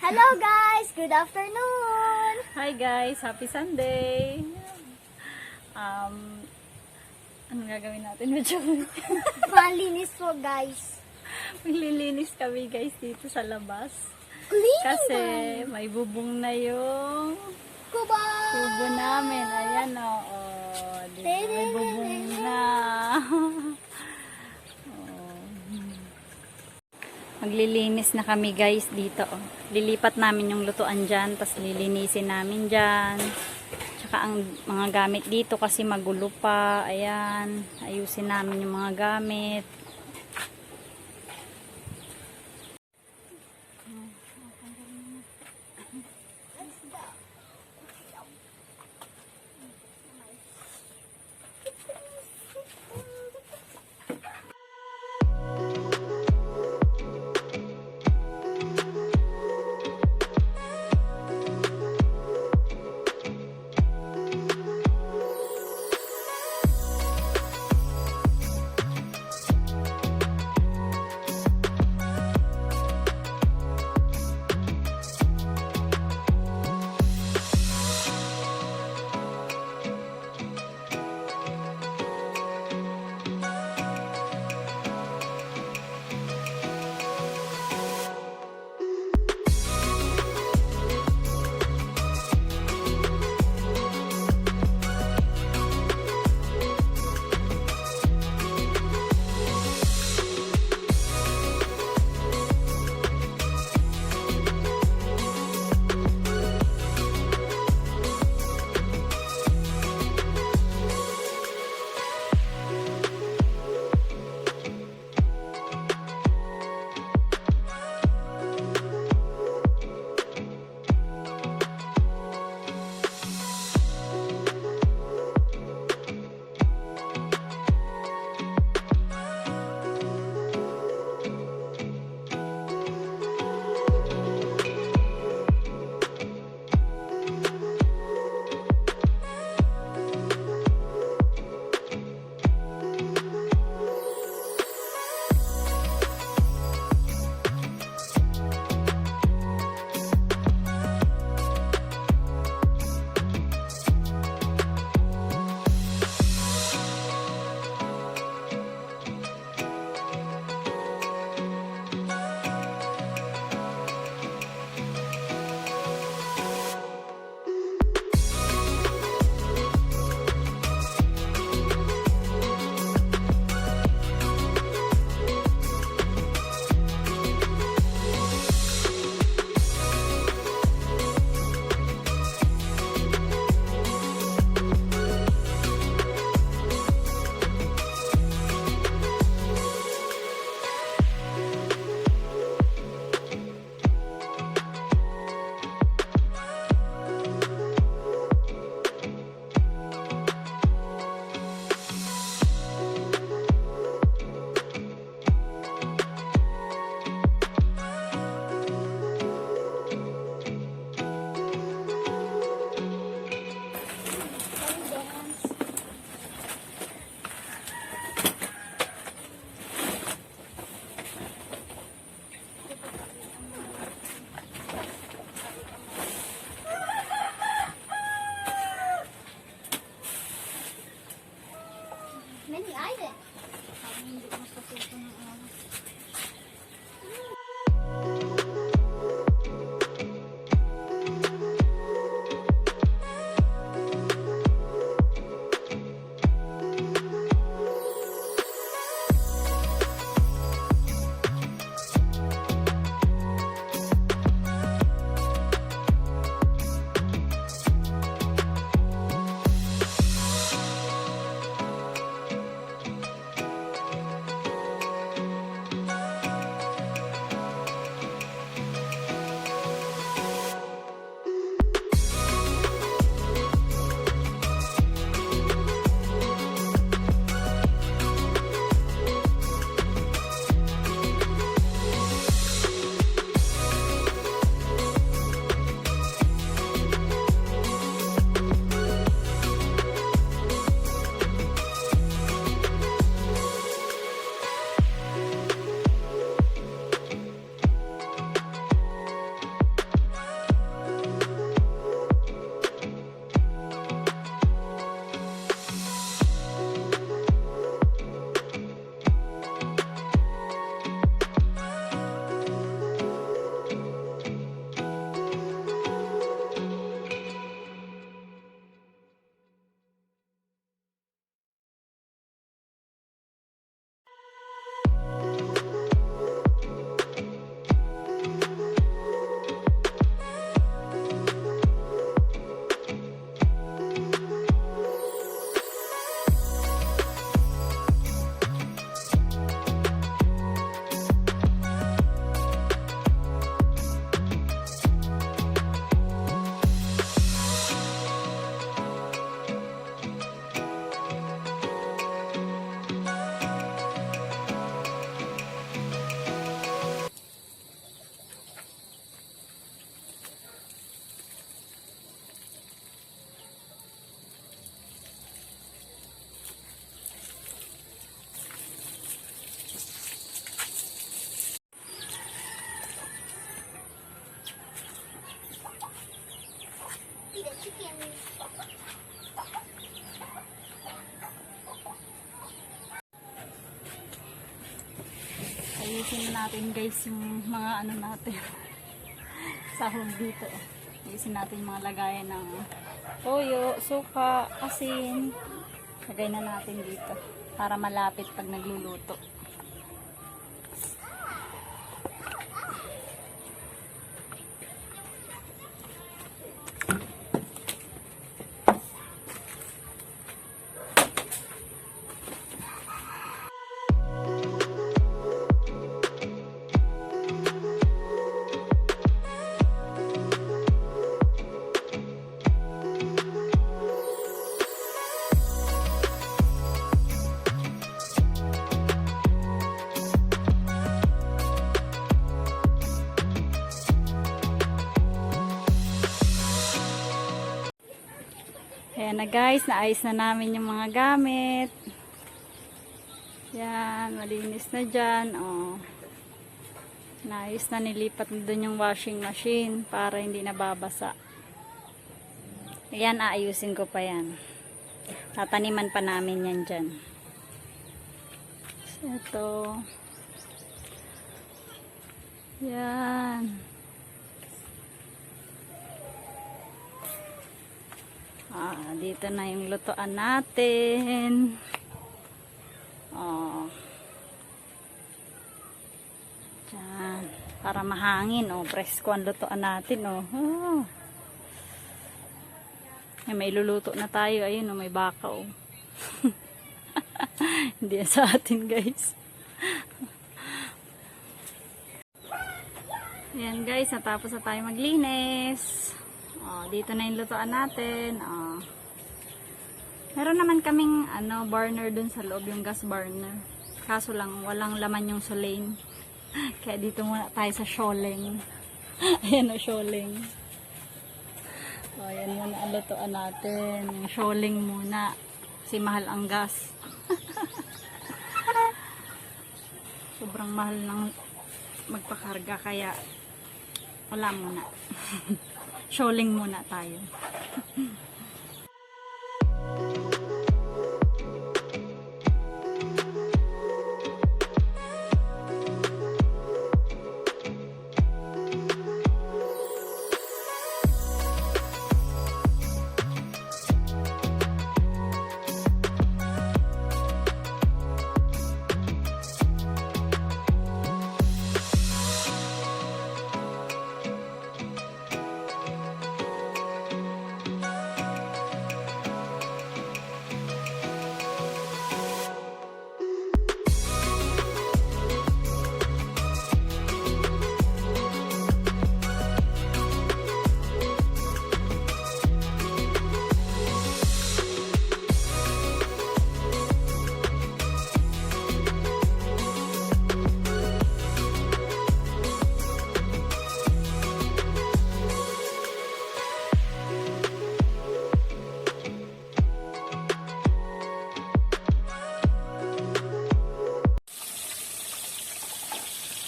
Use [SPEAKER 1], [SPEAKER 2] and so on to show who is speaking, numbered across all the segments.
[SPEAKER 1] Hello guys! Good afternoon!
[SPEAKER 2] Hi guys! Happy Sunday! Ano gagawin natin?
[SPEAKER 1] Malinis po guys.
[SPEAKER 2] Maglilinis kami guys dito sa labas.
[SPEAKER 1] Clean
[SPEAKER 2] Kasi
[SPEAKER 1] guys.
[SPEAKER 2] may bubong na yung
[SPEAKER 1] Kubo!
[SPEAKER 2] kubo namin. Ayan o. May bubong na. Maglilinis na kami guys dito. Lilipat namin yung lutuan dyan. Tapos lilinisin namin dyan. Tsaka ang mga gamit dito kasi magulo pa. Ayan. Ayusin namin yung mga gamit. natin guys yung mga ano natin. Sahog dito. Ayusin natin yung mga lagayan ng toyo, suka, asin. Lagay na natin dito para malapit pag nagluluto. Ayan na guys, naayos na namin yung mga gamit. Yan, malinis na dyan. Oh. Naayos na, nilipat na dun yung washing machine para hindi nababasa. Ayan, aayusin ko pa yan. Tataniman pa namin yan dyan. So, ito. Yan. Dito na yung lutoan natin. Diyan. Para mahangin. Presko ang lutoan natin. May luluto na tayo. Ayun, may baka. Hindi sa atin, guys. Ayan, guys. Natapos na tayo maglinis. Dito na yung lutoan natin. Meron naman kaming burner dun sa loob, yung gas burner. Kaso lang, walang laman yung sulane. Kaya dito muna tayo sa sholing. Ayan o, sholing. Ayan muna ang lutoan natin. Yung sholing muna. Kasi mahal ang gas. Sobrang mahal ng magpakarga. Kaya wala muna. Sholing muna tayo.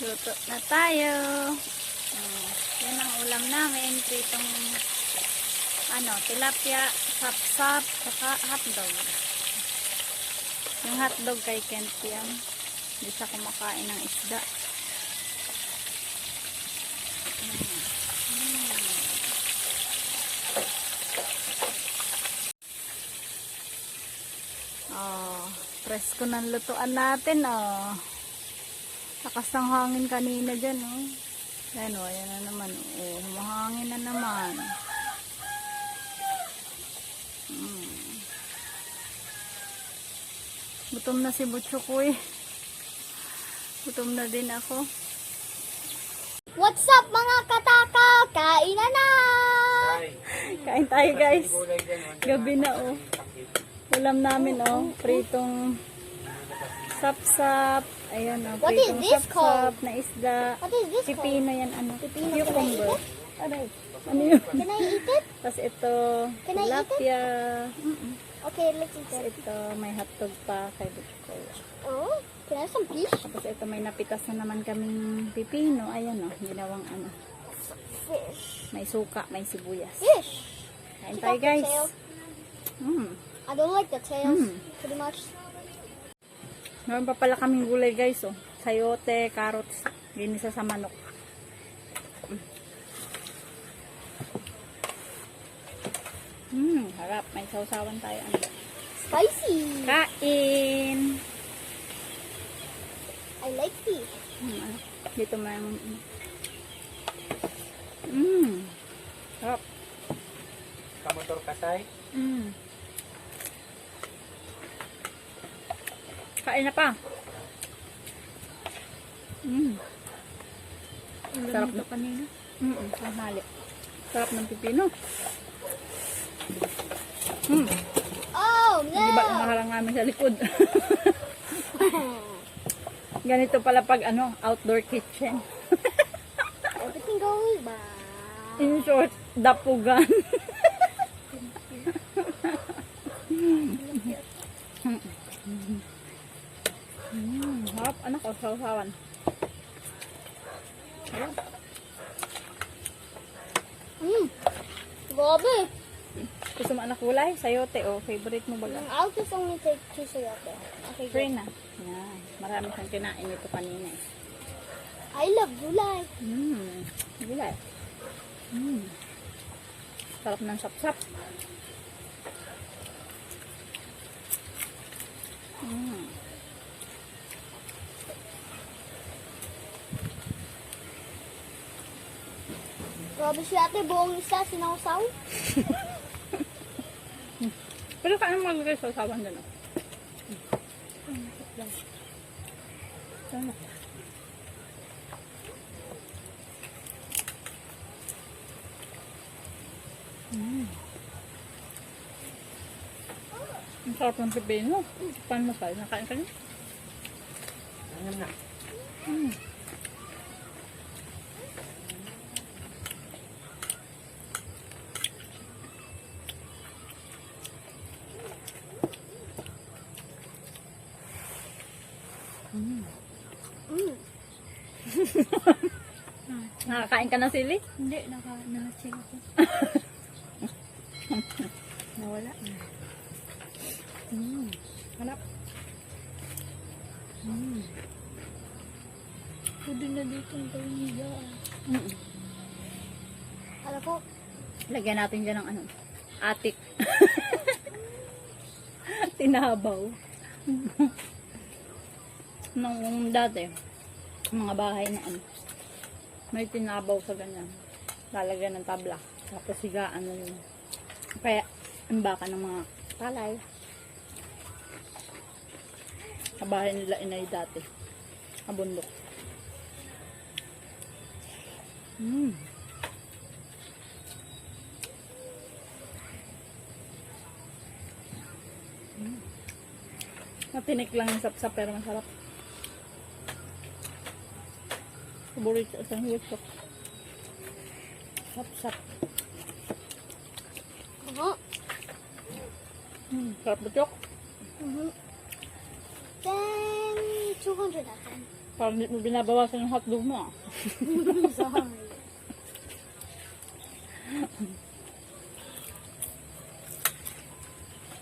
[SPEAKER 2] Luto na tayo. Yan ang ulam namin. Pritong tilapia, sap-sap, saka hotdog. Yung hotdog kay Kent yan. Hindi siya kumakain ng isda. Presko ng lutuan natin. Lakas ng hangin kanina dyan, Ayan, ayan na naman. Mahangin na naman. Gutom na si Buchukoy. Gutom na din ako.
[SPEAKER 1] What's up mga katakaw? Kain na!
[SPEAKER 2] Kain tayo guys. Gabi na Ulam namin pritong sap-sap. Ayan
[SPEAKER 1] What is
[SPEAKER 2] pritong
[SPEAKER 1] this
[SPEAKER 2] sap-sap na isda.
[SPEAKER 1] What is this
[SPEAKER 2] Pipino yan
[SPEAKER 1] Pipino.
[SPEAKER 2] cucumber. Aray. Ano yun?
[SPEAKER 1] Can I eat it?
[SPEAKER 2] Tapos ito,
[SPEAKER 1] Can I eat it?
[SPEAKER 2] tilapia.
[SPEAKER 1] Okay, let's eat
[SPEAKER 2] Tapos
[SPEAKER 1] it.
[SPEAKER 2] ito, may hotdog pa kay Buchukoy.
[SPEAKER 1] Oh, can I have some fish?
[SPEAKER 2] Tapos ito, may napitas na naman kaming pipino. Ayan ginawang
[SPEAKER 1] Fish.
[SPEAKER 2] may suka, may sibuyas.
[SPEAKER 1] Fish!
[SPEAKER 2] Kain
[SPEAKER 1] Check
[SPEAKER 2] tayo
[SPEAKER 1] out the
[SPEAKER 2] guys.
[SPEAKER 1] tail. I don't like the tails, pretty much.
[SPEAKER 2] Meron pa pala kaming gulay guys. Sayote, carrots, Ginisa sa manok. Harap. May sausawan tayo.
[SPEAKER 1] Spicy.
[SPEAKER 2] Kain!
[SPEAKER 1] I like fish.
[SPEAKER 2] Dito may harap.
[SPEAKER 3] Kamotor kasay.
[SPEAKER 2] Kain na pa. Sarap na kanina. Mahali. Sarap ng pipino.
[SPEAKER 1] Oh, no.
[SPEAKER 2] Di ba nakaharang namin sa likod? Ganito pala pag outdoor kitchen.
[SPEAKER 1] Everything goes by.
[SPEAKER 2] In short, dapugan. Harap, anak ko, sausawan.
[SPEAKER 1] Grabe.
[SPEAKER 2] Gusto mo anak kulay? Sayote, favorite mo ba?
[SPEAKER 1] I'll just only take 2 sayote. Okay,
[SPEAKER 2] Free
[SPEAKER 1] good.
[SPEAKER 2] na. Yan. Marami siyang kinain ito kanina.
[SPEAKER 1] I love gulay.
[SPEAKER 2] Gulay. Sarap ng sapsap.
[SPEAKER 1] Grabe si ate, buong isa, sinawsaw.
[SPEAKER 2] Pero kaano maglagay sa usawan dyan? Ang sarap ng pipino. Paano mo tayo? Nakain ka niya?
[SPEAKER 3] Ano na?
[SPEAKER 2] Nakakain ka ng sili?
[SPEAKER 1] Hindi, nakasing ako.
[SPEAKER 2] Nawala. Hanap.
[SPEAKER 1] Pwede na dito ang kaniga. Alam ko,
[SPEAKER 2] Lagyan natin dyan ng atik. Tinabaw. Nung dati, mga bahay na may tinabaw sa ganyan. Lalagyan ng tabla. Tapos higaan na yun. Kaya, baka ng mga palay. Sa bahay nila inay dati. Sa bundok. Matinik lang yung sapsap pero masarap. Paborito sa hiwit. Sapsap. Sarap buchok.
[SPEAKER 1] then 200 na time.
[SPEAKER 2] Parang di mo binabawasan yung hotdog mo.
[SPEAKER 1] Sorry.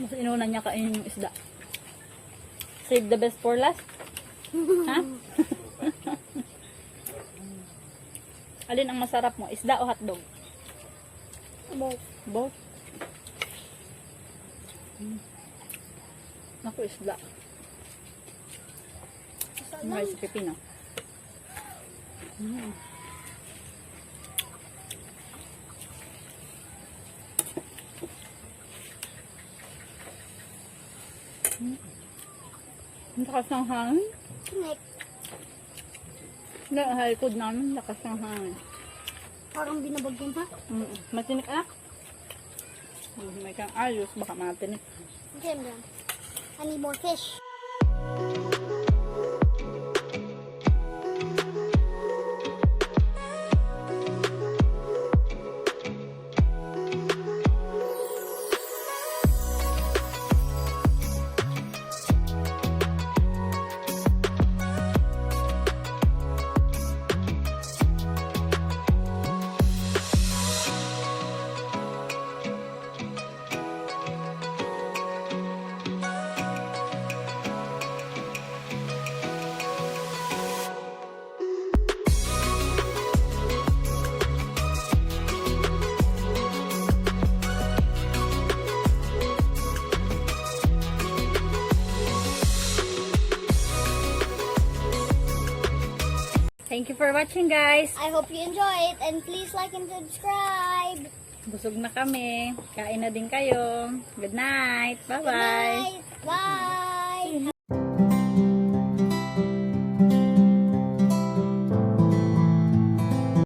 [SPEAKER 2] Mas inuna niya kainin yung isda. Save the best for last. Ha? Alin ang masarap mo? Isda o hotdog?
[SPEAKER 1] Both.
[SPEAKER 2] Both? Naku, isda. Mahal sa pipino. Ang lakas ng hangin.
[SPEAKER 1] Connect.
[SPEAKER 2] Halikod namin, lakas ng hangin.
[SPEAKER 1] Parang binabagyan ha?
[SPEAKER 2] Matinik ah. May kang ayos, baka matinik.
[SPEAKER 1] Okay, I'm done. I need more fish.
[SPEAKER 2] Thank you for watching, guys.
[SPEAKER 1] I hope you enjoy it and please like and subscribe.
[SPEAKER 2] Busog na kami. Kain na din kayo. Good night.
[SPEAKER 1] Good
[SPEAKER 2] Bye-bye.
[SPEAKER 1] night. Bye.